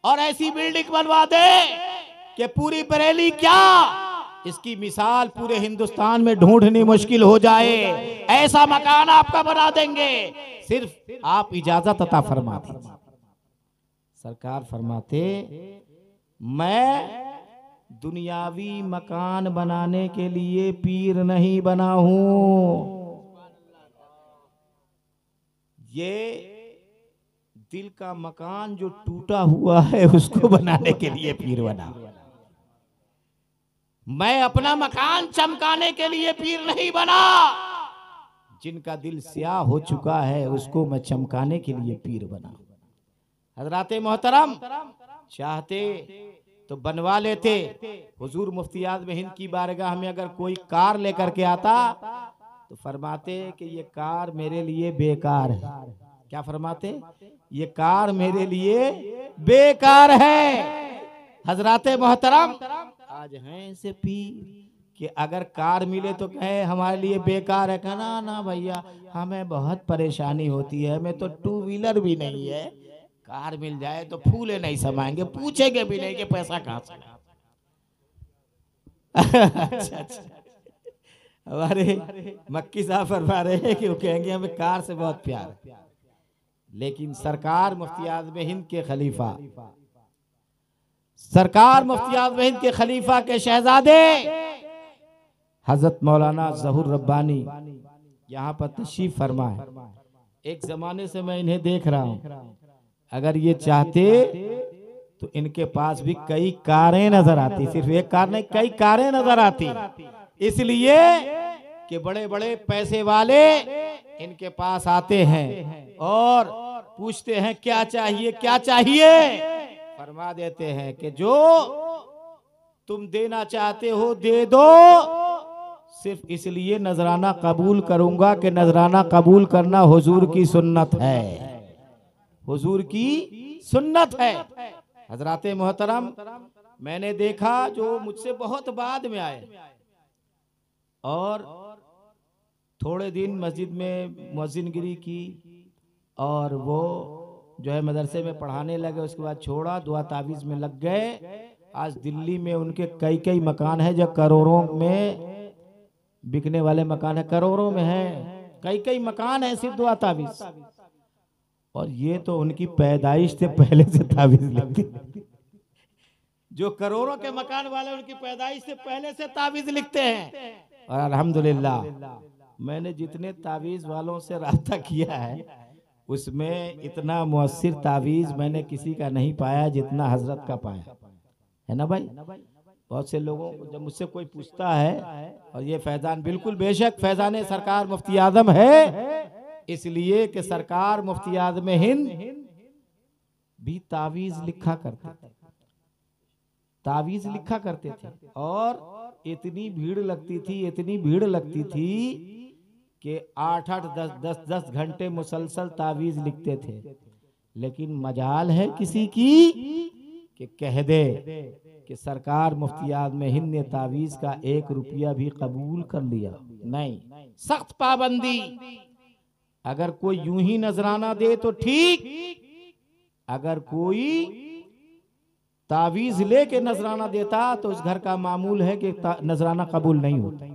और ऐसी बिल्डिंग बनवा दें कि पूरी बरेली क्या, इसकी मिसाल पूरे हिंदुस्तान में ढूंढनी मुश्किल हो जाए। ऐसा मकान आपका बना देंगे, सिर्फ आप इजाजत अता फरमा दीजिए। सरकार फरमाते, मैं दुनियावी मकान बनाने के लिए पीर नहीं बना हूं, ये दिल का मकान जो टूटा हुआ है उसको बनाने के लिए पीर बना। मैं अपना मकान चमकाने के लिए पीर नहीं बना, जिनका दिल स्याह हो चुका है उसको मैं चमकाने के लिए पीर बना। हजरात मोहतरम चाहते तो बनवा लेते। हुजूर मुफ्ती आज़म हिंद की बारगाह में अगर कोई कार लेकर के आता तो फरमाते कि ये कार मेरे लिए बेकार है। क्या फरमाते? ये कार मेरे लिए बेकार है। हजरात मोहतरम आज हैं ऐसे पीर कि अगर कार मिले तो कहे हमारे लिए बेकार है। कहना ना भैया, हमें बहुत परेशानी होती है, हमें तो टू व्हीलर भी नहीं है, कार मिल जाए तो फूले नहीं समाएंगे, पूछेंगे भी नहीं कि पैसा कहां से। अच्छा। हमारे मक्की साहब फरमा रहे हैं कि वो कहेंगे हमें कार से बहुत प्यार है, लेकिन सरकार मुफ्ती आज़म हिंद के खलीफा, सरकार मुफ्ती आज़म हिंद के खलीफा के शहजादे हजरत मौलाना ज़हूर रब्बानी यहाँ पर तशरीफ फरमा है। एक जमाने से मैं इन्हें देख रहा हूँ, अगर ये चाहते तो इनके पास भी कई कारें नजर आती, सिर्फ एक कार नहीं कई कारें नजर आती, इसलिए कि बड़े बड़े पैसे वाले इनके पास आते हैं और पूछते हैं क्या चाहिए क्या चाहिए, फरमा देते हैं कि जो तुम देना चाहते हो दे दो, सिर्फ इसलिए नजराना कबूल करूंगा कि नजराना कबूल करना हुजूर की सुन्नत है, हुजूर की सुन्नत है। हजराते मोहतरम, मैंने देखा जो मुझसे बहुत बाद में आए और थोड़े दिन मस्जिद में मुअज्जिनगिरी की और वो जो है मदरसे में पढ़ाने लगे, उसके बाद छोड़ा, दुआ तावीज़ में लग गए। आज दिल्ली में उनके कई कई मकान है जो करोड़ों में बिकने वाले मकान है, करोड़ों में है, कई कई मकान है सिर्फ दुआ तावीज़। और ये तो उनकी पैदाइश से पहले से तावीज़ लिखते, जो करोड़ों के मकान वाले उनकी पैदाइश से पहले से तावीज़ लिखते हैं। और अल्हम्दुलिल्लाह मैंने जितने तावीज़ वालों से राब्ता किया है उसमें इतना मुअस्सिर तावीज़ मैंने किसी का नहीं पाया जितना हजरत का पाया है ना भाई। बहुत से लोगों को जब मुझसे कोई पूछता है, और ये फैजान बिल्कुल बेशक फैजान सरकार मुफ्ती आज़म है, इसलिए कि सरकार मुफ्ती आज़म हिंद भी तावीज़ लिखा करते थे, तावीज़ लिखा करते थे, और इतनी भीड़ लगती थी, इतनी भीड़ लगती थी कि 8-8 10-10 घंटे मुसलसल तावीज़ लिखते थे। लेकिन मजाल है किसी की कि कह दे कि सरकार मुफ्ती आज़म हिंद ने तावीज़ का 1 रुपया भी कबूल कर लिया नहीं, सख्त पाबंदी। अगर कोई यूं ही नजराना दे तो ठीक, अगर कोई तावीज़ लेके नजराना देता तो उस घर का मामूल है कि नजराना कबूल नहीं होता।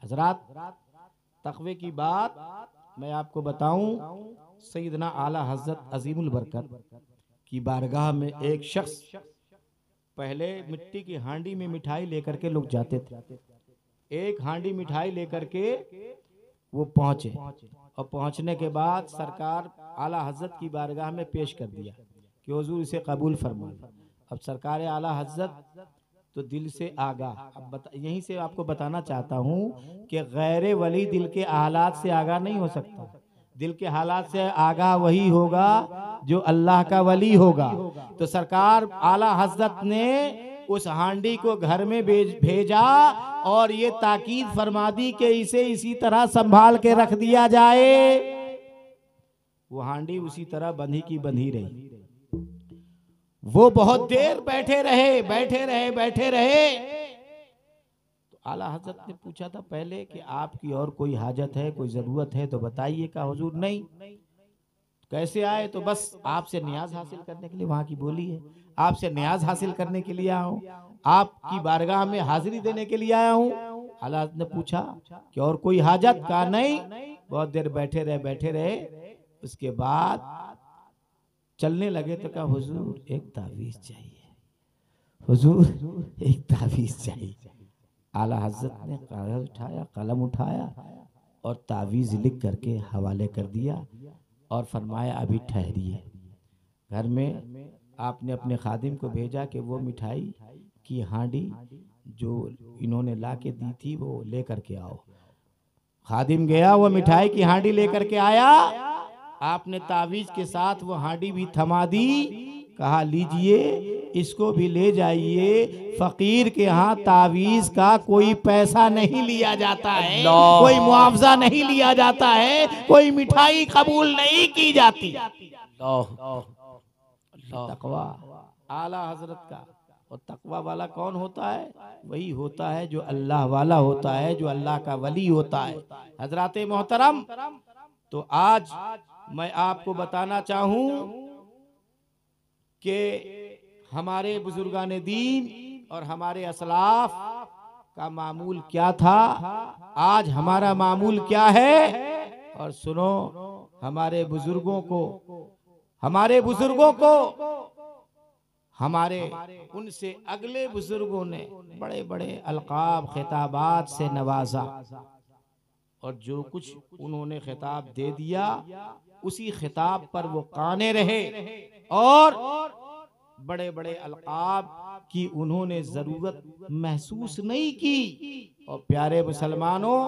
हजरात, तक़वे की बात मैं आपको बताऊं, सैयदना आला हज़रत अज़ीमुल बरकत की बारगाह में एक शख्स, पहले मिट्टी की हांडी में मिठाई लेकर के लोग जाते थे, एक हांडी मिठाई लेकर के वो पहुंचे, और पहुंचने के बाद सरकार आला हज़रत की बारगाह में पेश कर दिया कि हुजूर इसे कबूल फरमाए। अब सरकार आला हज़रत तो दिल से आगाह, अब यहीं से आपको बताना चाहता हूँ कि गैर वली दिल के हालात से आगाह नहीं हो सकता, दिल के हालात से आगाह वही होगा जो अल्लाह का वली होगा। तो सरकार आला हजरत ने उस हांडी को घर में भेजा और ये ताकीद फरमा दी कि इसे इसी तरह संभाल के रख दिया जाए। वो हांडी उसी तरह बंधी की बंधी रही। वो बहुत देर बैठे रहे। तो आला हजरत ने पूछा था पहले कि आपकी और कोई हाजत है, कोई जरूरत है तो बताइए। का हुजूर नहीं। कैसे आए? तो बस आपसे न्याज हासिल करने के लिए, वहां की बोली है, आपसे न्याज हासिल करने के लिए आया हूँ, आपकी बारगाह में हाजिरी देने के लिए आया हूँ। आला हजरत ने पूछा कि और कोई हाजत? का नहीं। बहुत देर बैठे रहे। उसके बाद चलने लगे तो कहा हुजूर एक तावीज चाहिए, हुजूर एक तावीज चाहिए। आला हजरत ने कलम उठाया और तावीज लिख करके हवाले कर दिया और फरमाया अभी ठहरिए। घर में आपने अपने खादिम को भेजा कि वो मिठाई की हांडी जो इन्होंने ला के दी थी वो लेकर के आओ। खादिम गया, वो मिठाई की हांडी लेकर के आया। आपने तावीज के साथ वो हांडी भी थमा दी। कहा लीजिए इसको भी ले जाइए। फकीर के यहाँ तावीज का कोई पैसा नहीं लिया जाता है, कोई मुआवजा नहीं लिया जाता है, कोई मिठाई कबूल नहीं की जाती। तकवा आला हजरत का। और तकवा वाला कौन होता है? वही होता है जो अल्लाह वाला होता है, जो अल्लाह का वली होता है। हजरात मोहतरम, तो आज मैं आपको बताना चाहूं कि हमारे बुजुर्गान दीन और हमारे असलाफ का मामूल क्या था, आज हमारा मामूल क्या है। और सुनो, हमारे बुजुर्गों को हमारे उनसे अगले बुजुर्गों ने बड़े बड़े अलकाब खिताबात से नवाजा और जो कुछ उन्होंने खिताब दे दिया उसी खिताब पर वो काने रहे और बड़े बड़े अलकाब की उन्होंने जरूरत महसूस नहीं की। और प्यारे मुसलमानों,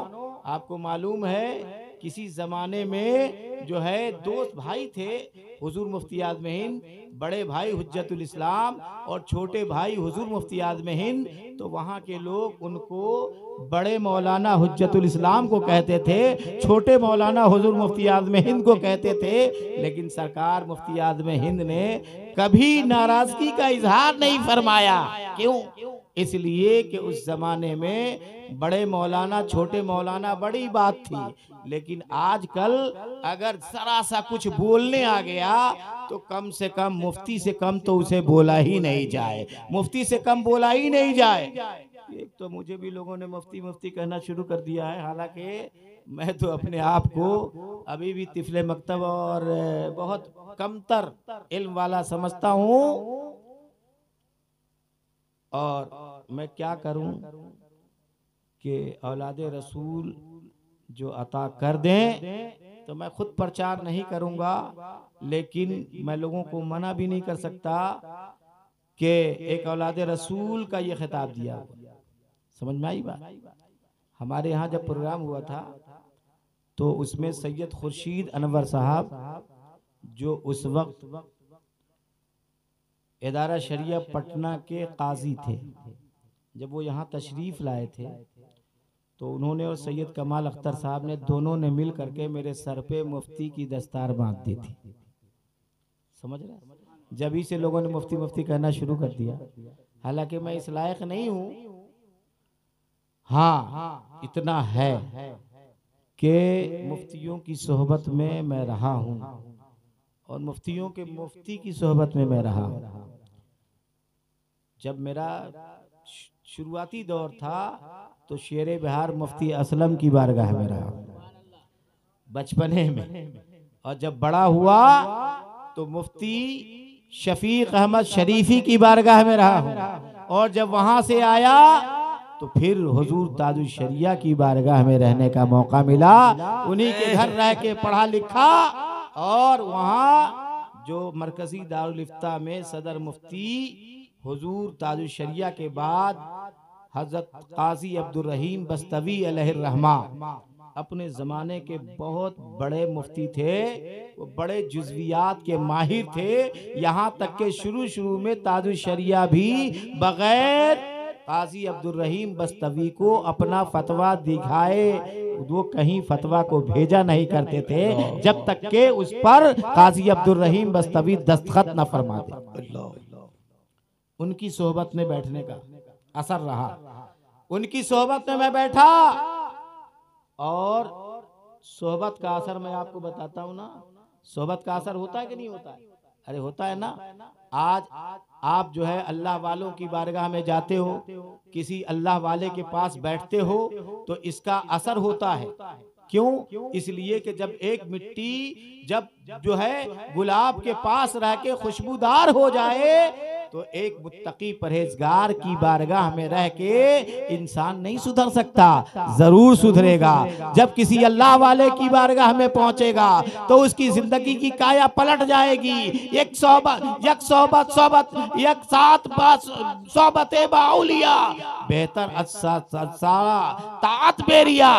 आपको मालूम है किसी जमाने में जो है दोस्त भाई थे, हुजूर मुफ्ती आज़म हिंद, बड़े भाई हुज्जतुल इस्लाम और छोटे भाई हुजूर मुफ्ती आज़म हिंद। तो वहाँ के लोग उनको बड़े मौलाना हुज्जतुल इस्लाम को कहते थे, छोटे मौलाना हुजूर मुफ्ती आज़म हिंद को कहते थे। लेकिन सरकार मुफ्ती आज़म हिंद ने कभी नाराजगी का इजहार नहीं फरमाया। क्यों? इसलिए कि उस जमाने में बड़े मौलाना छोटे मौलाना बड़ी बात थी। लेकिन आजकल अगर जरा सा कुछ बोलने आ गया तो कम से कम मुफ्ती से कम तो उसे बोला ही नहीं जाए, मुफ्ती से कम बोला ही नहीं जाए। एक तो मुझे भी लोगों ने मुफ्ती मुफ्ती कहना शुरू कर दिया है, हालांकि मैं तो अपने आप को अभी भी तिफले मकतब और बहुत कमतर इल्म वाला समझता हूँ। और मैं क्या करूं कि औलादे रसूल जो अता कर दें तो मैं खुद प्रचार नहीं करूंगा, लेकिन मैं लोगों को मना भी नहीं कर सकता कि एक औलादे रसूल का ये खिताब दिया। समझ में आई बात? हमारे यहाँ जब प्रोग्राम हुआ था तो उसमें सैयद खुर्शीद अनवर साहब जो उस वक्त इदारा शरिया पटना के काजी थे, जब वो यहाँ तशरीफ लाए थे तो उन्होंने और सैयद कमाल अख्तर साहब ने दोनों ने मिल करके मेरे सर पे मुफ्ती की दस्तार बांध दी थी। समझ रहे? जब ही से लोगों ने मुफ्ती मुफ्ती कहना शुरू कर दिया। हालांकि मैं इस लायक नहीं हूँ, हाँ इतना है कि मुफ्तियों की सोहबत में मैं रहा हूँ और मुफ्तियों के मुफ्ती की सोहबत में मैं रहा हूँ। जब मेरा शुरुआती दौर था तो शेरे बिहार मुफ्ती असलम की बारगाह में रहा बचपने में, और जब बड़ा हुआ तो मुफ्ती शफीक अहमद शरीफी की बारगाह में रहा हूँ, और जब वहां से आया तो फिर हुजूर ताजुल शरिया की बारगाह में रहने का मौका मिला। उन्हीं के घर रह के पढ़ा लिखा और वहाँ जो मरकजी दारुल इफ्ता में सदर मुफ्ती हुजूर ताजुल शरिया के बाद हजरत काजी अब्दुल रहीम बस्तवी अलैहिर्रहमा अपने ज़माने के बहुत बड़े मुफ्ती थे, वो बड़े जुज़वियात के माहिर थे। यहाँ तक के शुरू में ताजुल शरिया भी बग़ैर काजी अब्दुल रहीम बस्तवी को अपना फतवा दिखाए वो कहीं फतवा को भेजा नहीं करते थे, जब तक के उस पर काजी अब्दुल रहीम बस्तवी दस्तखत न फरमा दे। उनकी सोहबत में बैठने का असर रहा। उनकी सोहबत में मैं बैठा और सोहबत का असर मैं आपको बताता हूँ ना, सोहबत का असर होता है कि नहीं होता है? अरे होता है ना। आज आप जो है अल्लाह वालों की बारगाह में जाते हो, किसी अल्लाह वाले के पास बैठते हो तो इसका असर होता है। क्यों? इसलिए कि जब एक मिट्टी जब जो है गुलाब के पास रह के खुशबूदार हो जाए तो एक मुत्तकी परहेजगार की बारगाह में रह के इंसान नहीं सुधर सकता, जरूर सुधरेगा। जब किसी अल्लाह वाले की बारगाह में पहुंचेगा तो उसकी जिंदगी की काया पलट जाएगी। एक सोबत बाउलिया बेहतर तात बेरिया।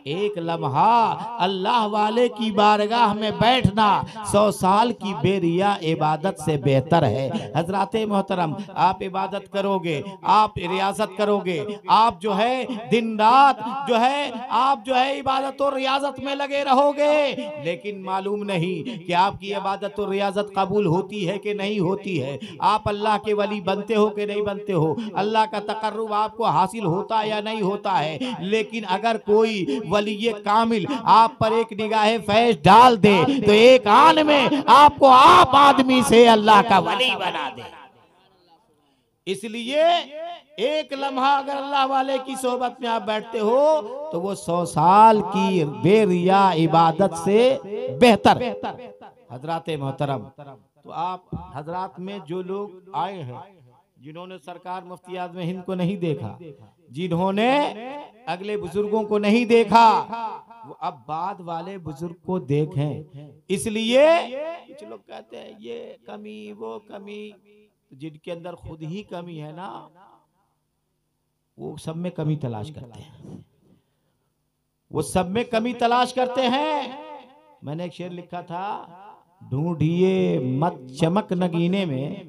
एक लम्हा अल्लाह वाले की बारगाह में बैठना 100 साल की बेरिया इबादत से बेहतर है। हजरात मोहतरम, आप इबादत करोगे, आप रियाजत करोगे, आप जो है दिन रात जो है आप जो है इबादत और रियाजत में लगे रहोगे, लेकिन मालूम नहीं कि आपकी इबादत और रियाजत कबूल होती है कि नहीं होती है। आप अल्लाह के वली बनते हो कि नहीं बनते हो, अल्लाह का तकर्रुब आपको हासिल होता है या नहीं होता है। लेकिन अगर कोई वली कामिल आप पर एक निगाह फैज डाल दे तो एक आन में आपको आप आदमी से अल्लाह का वली बना दे। इसलिए एक लम्हा अगर अल्लाह वाले की सोबत में आप बैठते हो तो वो 100 साल की बेरिया इबादत से बेहतर। हजरात मोहतरम, तो आप हजरात में जो लोग आए हैं, जिन्होंने सरकार मुफ्ती आज़म हिंद को नहीं देखा, जिन्होंने अगले बुजुर्गों को नहीं देखा, वो अब बाद वाले बुजुर्ग को देखें। इसलिए कुछ लोग कहते हैं ये कमी वो कमी, जिनके अंदर खुद ही कमी है ना, वो सब में कमी तलाश करते हैं, वो सब में कमी तलाश करते हैं। मैंने एक शेर लिखा था, ढूंढिए मत चमक नगीने में,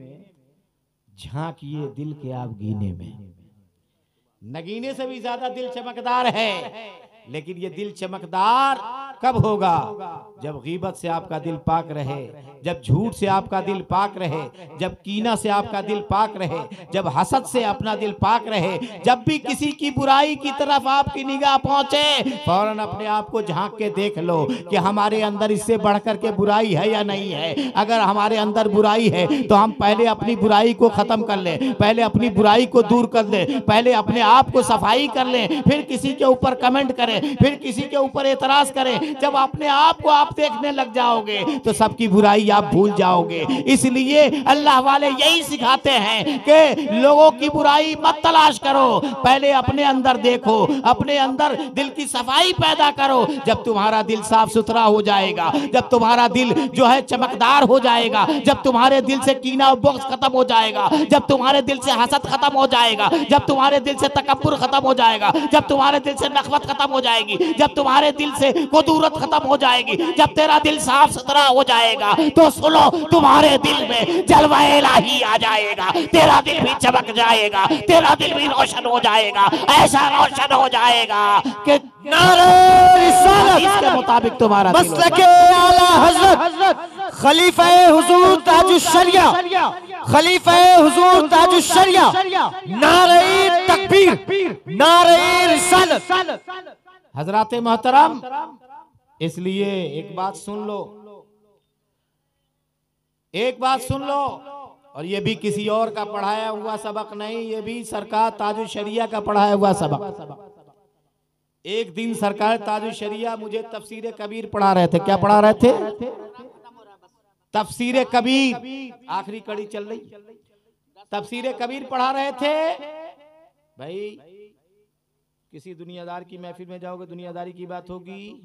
झांकिए दिल के आप गीने में। नगीने से भी ज्यादा दिल चमकदार है, लेकिन ये दिल चमकदार कब होगा? जब गीबत से आपका दिल पाक रहे, जब झूठ से आपका दिल पाक रहे, जब कीना से आपका दिल पाक रहे, जब हसद से अपना दिल पाक रहे। जब भी किसी की बुराई की तरफ आपकी निगाह पहुंचे, फौरन अपने आप को झांक के देख लो कि हमारे अंदर इससे बढ़कर के बुराई है या नहीं है। अगर हमारे अंदर बुराई है तो हम पहले अपनी बुराई को खत्म कर लें, पहले अपनी बुराई को दूर कर लें, पहले अपने आप को सफाई कर लें, फिर किसी के ऊपर कमेंट करें, फिर किसी के ऊपर एतराज करें। जब अपने आप को आप देखने लग जाओगे तो सबकी बुराई आप भूल जाओगे। इसलिए अल्लाह वाले यही सिखाते हैं कि लोगों की बुराई मत तलाश करो, पहले अपने अंदर देखो, अपने अंदर दिल की सफाई पैदा करो। जब तुम्हारा दिल साफ सुथरा हो जाएगा, जब तुम्हारा दिल जो है चमकदार हो जाएगा, जब तुम्हारे दिल से कीना और बुग़्ज़ खत्म हो जाएगा, जब तुम्हारे दिल से हसद खत्म हो जाएगा, जब तुम्हारे दिल से तकब्बुर खत्म हो जाएगा, जब तुम्हारे दिल से नखवत खत्म हो जाएगी, जब तुम्हारे दिल से कुदूरत खत्म हो जाएगी, जब तेरा दिल साफ सुथरा हो जाएगा, तो सुनो तुम्हारे दिल में जलवा-ए इलाही आ जाएगा, तेरा दिल भी चमक जाएगा, तेरा दिल भी रोशन हो जाएगा, ऐसा रोशन हो जाएगा कि नारे रिसालत इसके मुताबिक तुम्हारा मसलके आला हजरत खलीफा-ए हुजूर ताजुश शरिया, खलीफा-ए हुजूर ताजुश शरिया, नारे तकबीर, नारे रिसालत। हजरात मोहतरम, इसलिए एक बात सुन लो, एक बात सुन लो, और ये भी किसी और का पढ़ाया हुआ सबक नहीं, ये भी सरकार ताजुश शरिया का पढ़ाया हुआ सबक। एक दिन सरकार ताजुश शरिया मुझे तफसीर कबीर पढ़ा रहे थे। क्या पढ़ा रहे थे? तफसीर कबीर, आखिरी कड़ी चल रही, तफसीर कबीर पढ़ा रहे थे। भाई किसी दुनियादार की महफिल में जाओगे दुनियादारी की बात होगी,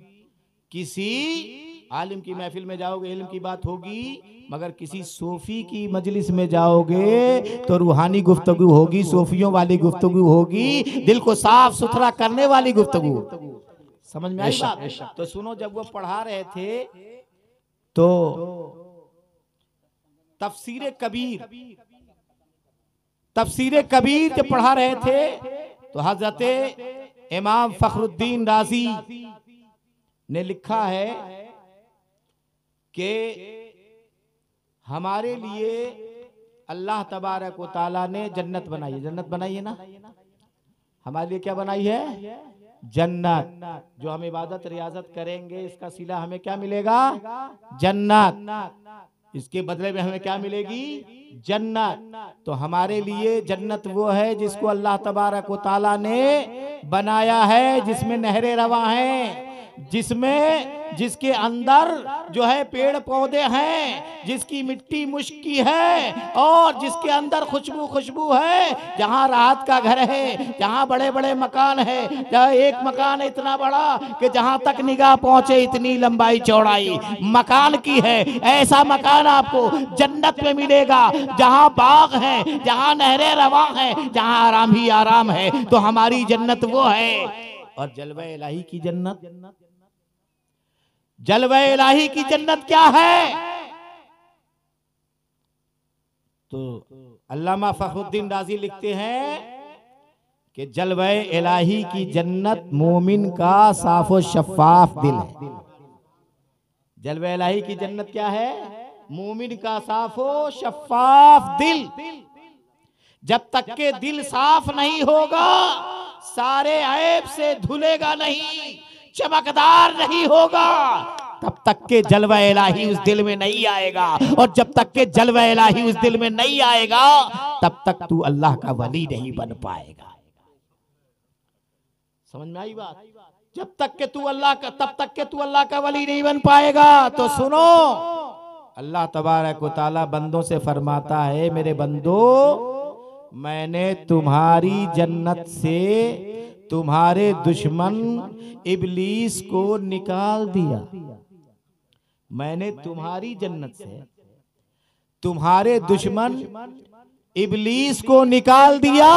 किसी आलिम की महफिल में जाओगे इल्म की बात होगी, मगर किसी सूफी की मजलिस में जाओगे तो रूहानी गुफ्तगू होगी, सूफियों वाली गुफ्तगू होगी, दिल को साफ सुथरा करने वाली गुफ्तगू। समझ में आई बात? तो सुनो, जब वो पढ़ा रहे थे तो तफसीर कबीर जब पढ़ा रहे थे तो हजरत इमाम फखरुद्दीन राजी ने लिखा है कि हमारे लिए अल्लाह तबारक व तआला ने जन्नत बनाई है। जन्नत बनाई है ना, हमारे लिए क्या बनाई है? जन्नत। जो हम इबादत रियाजत करेंगे इसका सिला हमें क्या मिलेगा? जन्नत। इसके बदले में हमें क्या मिलेगी? जन्नत। तो हमारे लिए जन्नत वो है जिसको अल्लाह तबारक व तआला ने बनाया है, जिसमें नहरें रवा हैं, जिसके अंदर जो है पेड़ पौधे हैं, जिसकी मिट्टी मुश्की है और जिसके अंदर खुशबू है, जहाँ राहत का घर है, जहाँ बड़े बड़े मकान है, जहाँ एक मकान इतना बड़ा कि जहाँ तक निगाह पहुंचे इतनी लंबाई चौड़ाई मकान की है। ऐसा मकान आपको जन्नत में मिलेगा, जहाँ बाग है, जहाँ नहरें रवा हैं, जहाँ आराम ही आराम है। तो हमारी जन्नत वो है। और जलवे इलाही की जन्नत, जलवे इलाही की जन्नत क्या है? तो अल्लामा फखरुद्दीन राजी लिखते हैं कि जलवे इलाही की जन्नत मोमिन का साफो शफाफ दिल है। जलवे इलाही की जन्नत क्या है? मोमिन का साफो शफाफ दिल। जब तक के दिल साफ नहीं होगा, सारे ऐब से धुलेगा नहीं, चमकदार नहीं होगा, तब तक के जलवा इलाही उस दिल में नहीं आएगा। और जब तक के जलवा इलाही उस दिल में नहीं आएगा, तब तक तू अल्लाह का वली नहीं बन पाएगा। समझ में आई बात? जब तक के तू अल्लाह का, तब तक के तू अल्लाह का वली नहीं बन पाएगा। तो सुनो, अल्लाह तबारक व तआला बंदों से फरमाता है, मेरे बंदो, मैंने तुम्हारी जन्नत से तुम्हारे दुश्मन इब्लीस को निकाल दिया। मैंने तुम्हारी जन्नत से तुम्हारे दुश्मन इब्लीस को निकाल दिया।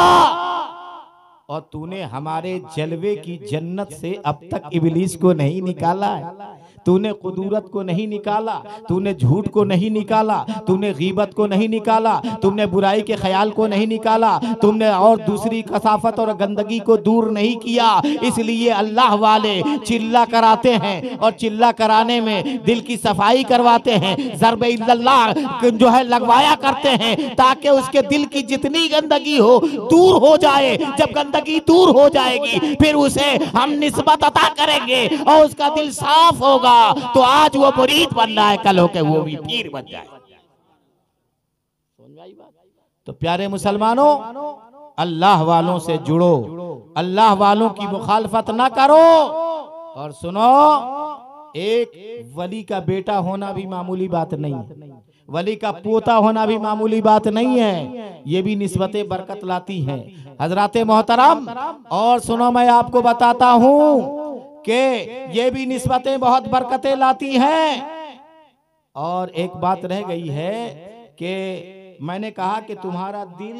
और तूने हमारे जलवे की जन्नत से अब तक इब्लीस को नहीं निकाला है। तूने कुदूरत को नहीं निकाला, तूने झूठ को नहीं निकाला, तूने गीबत को नहीं निकाला, तुमने बुराई के ख्याल को नहीं निकाला, तुमने और दूसरी कसाफत और गंदगी को दूर नहीं किया। इसलिए अल्लाह वाले चिल्ला कराते हैं और चिल्ला कराने में दिल की सफाई करवाते हैं, ज़र्ब इल्लल्लाह जो है लगवाया करते हैं, ताकि उसके दिल की जितनी गंदगी हो दूर हो जाए। जब गंदगी दूर हो जाएगी फिर उसे हम निस्बत अता करेंगे और उसका दिल साफ होगा। तो आज वो मुरीद बन रहा है, कल होके वो भी पीर बन जाए। तो प्यारे मुसलमानों, अल्लाह वालों से जुड़ो, अल्लाह वालों की मुखालफत ना करो। और सुनो, एक वली का बेटा होना भी मामूली बात नहीं है, वली का पोता होना भी मामूली बात नहीं है। ये भी निस्बतें बरकत लाती हैं हजराते मोहतरम। और सुनो, मैं आपको बताता हूँ कि ये भी निस्बतें बहुत बरकतें लाती हैं। और एक बात रह गई है कि मैंने कहा कि तुम्हारा दिल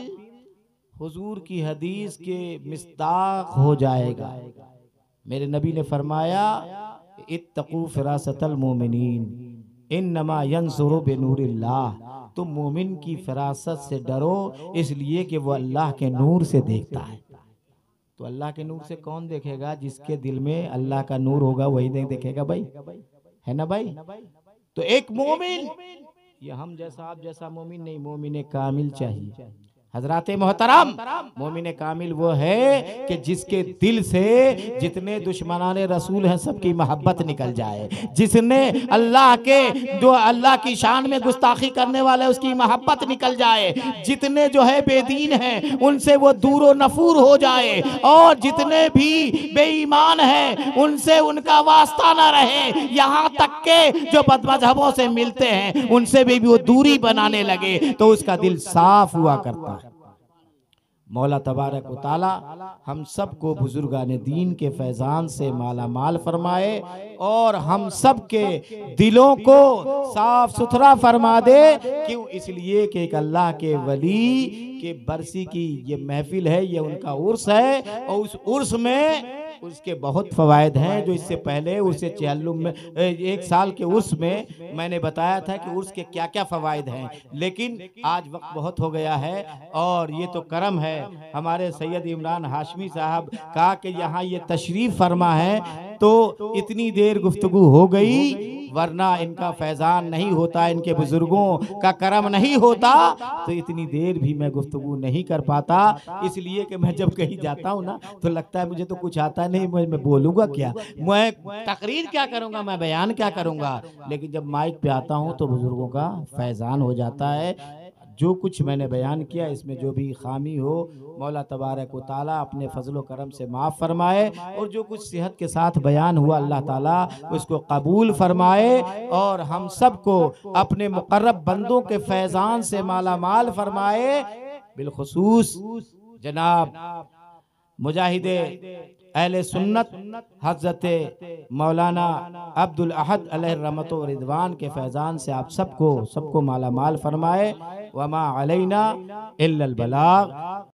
हुजूर की हदीस के मिस्दाक हो जाएगा। मेरे नबी ने फरमाया, इत्तकू फिरासतल मोमिनीन इन्नमा यंसुरु बिनूरिल्लाह। तुम मोमिन की फिरासत से डरो, इसलिए कि वो अल्लाह के नूर से देखता है। तो अल्लाह के नूर से कौन देखेगा? जिसके दिल में अल्लाह का नूर होगा वही देखेगा भाई, है ना भाई? तो एक मोमिन, ये हम जैसा आप जैसा मोमिन नहीं, मोमिन कामिल चाहिए। हजराते मोहतरम, मोमिन कामिल वो है कि जिसके दिल से जितने दुश्मनाने रसूल हैं सबकी मोहब्बत निकल जाए, जिसने अल्लाह के जो अल्लाह की शान में गुस्ताखी करने वाले उसकी मोहब्बत निकल जाए, जितने जो है बेदीन हैं उनसे वो दूर नफूर हो जाए, और जितने भी बेईमान हैं उनसे उनका वास्ता ना रहे, यहाँ तक के जो बदमज़हबों से मिलते हैं उनसे भी वो दूरी बनाने लगे, तो उसका दिल साफ हुआ करता है। मौला तबारक व तआला हम सबको बुजुर्गान दीन के फैजान से माला माल फरमाए और हम सब के दिलों को साफ सुथरा फरमा दे। क्यों? इसलिए कि एक अल्लाह के वली के बरसी की ये महफिल है, ये उनका उर्स है, और उस उर्स में उसके बहुत फ़वायद हैं जो इससे पहले उर्स चहल्लुम में 1 साल के उर्स में मैंने बताया था कि उर्स के क्या क्या फ़वायद हैं। लेकिन आज वक्त बहुत हो गया है और ये तो करम है हमारे सैयद इमरान हाशमी साहब का कि यहाँ ये तशरीफ़ फरमा है तो इतनी देर गुफ्तगू हो गई, वरना इनका फैज़ान नहीं होता, इनके बुजुर्गों का करम नहीं होता तो इतनी देर भी मैं गुफ्तगू नहीं कर पाता। इसलिए कि मैं जब कहीं जाता हूँ ना तो लगता है मुझे तो कुछ आता नहीं, मैं बोलूँगा क्या, मैं तकरीर क्या करूँगा, मैं बयान क्या करूँगा। लेकिन जब माइक पे आता हूँ तो बुजुर्गों का फैज़ान हो जाता है। जो कुछ मैंने बयान किया इसमें जो भी खामी हो मौला तबारक व ताला अपने फजल व करम से माफ़ फरमाए, और जो कुछ सेहत के साथ बयान हुआ अल्लाह ताला उसको कबूल फरमाए और हम सब को अपने मुकर्रब बंदों के फैज़ान से माला माल फरमाए। बिलखुसूस जनाब मुजाहिदे अहले सुन्नत हज़रत मौलाना अब्दुल अहद अलैहि रहमत व रिदवान के फैज़ान से आप सबको माला माल फरमाए। वमा अलैना इल्लल बलाग।